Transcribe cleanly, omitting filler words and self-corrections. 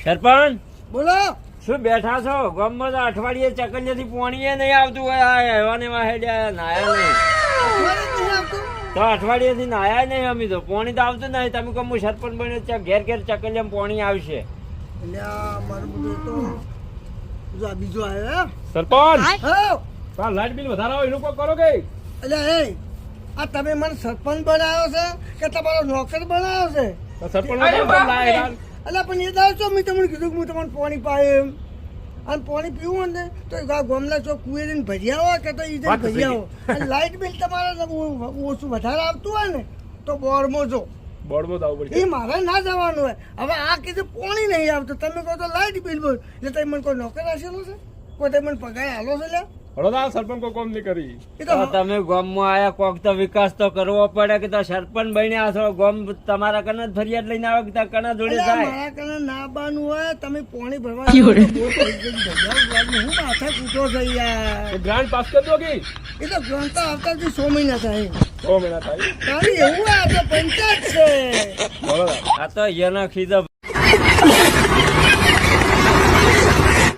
સરપંચ બોલો. શું બેઠા છો? ગામમાં તો અઠવાડિયે ચકલિયાથી પોણીએ નહીં આવતું હોય. આ હેવાને હેડ્યા નાયા નહીં નહીં આવતું? તો અઠવાડિયેથી નાયા નહીં. અમે તો પોણી તો આવતું નહીં. તમે કહો હું સરપંચ બન્યો ત્યાં ઘેર ઘેર ચકલિયામાં પોણી આવશે. એટલે આ મારું બધું તો જો આ બીજો આવ્યો હે? સરપંચ હા લાઈટ બિલ વધારે આવે એનું કોઈ કરો કે એટલે એ આ તમે મને સરપંચ બનાવ્યો છે કે તમારો નોકર બનાવ્યો છે? સરપંચ એટલે પણ એ દાવ છો મેં તમને કીધું કે હું તમને પાણી પાય એમ અને પાણી પીવું ને તો ગામના ચોક કુએ જઈને ભજીયા હોય કે તો એ જઈને ભજીયા હોય અને લાઇટ બિલ તમારે ઓછું વધારે આવતું હોય ને તો બોર્ડમાં જો બોર્ડમાં દાવ એ મારે ના જવાનું હોય. હવે આ કીધું પાણી નહીં આવતું તમે કહો તો લાઇટ બિલ બોલ એટલે તમે મને કોઈ નોકર રાખેલો છે? કોઈ તમે મને પગાર આલો છે? લે હળોદા સરપંચ કોઈ કોમ નહીં કરી એ તો તમે ગામમાં આયા કોક તો વિકાસ તો કરવો પડે કે તો સરપંચ બન્યા છો. ગામ તમારા કને જ ફરિયાદ લઈને આવે કે તારા કને જોડે અલ્યા, જાય. મારા કને ના બાનું હોય તમે પાણી ભરવા હું માથા કૂટો છે યાર. ગ્રાન્ટ પાસ કરી દો કે એ તો ગ્રંથ આવતા 6 મહિના થાય 6 મહિના થાય તારી એવું આ તો પંચાયત છે. હળોદા આ તો એનો ખીજો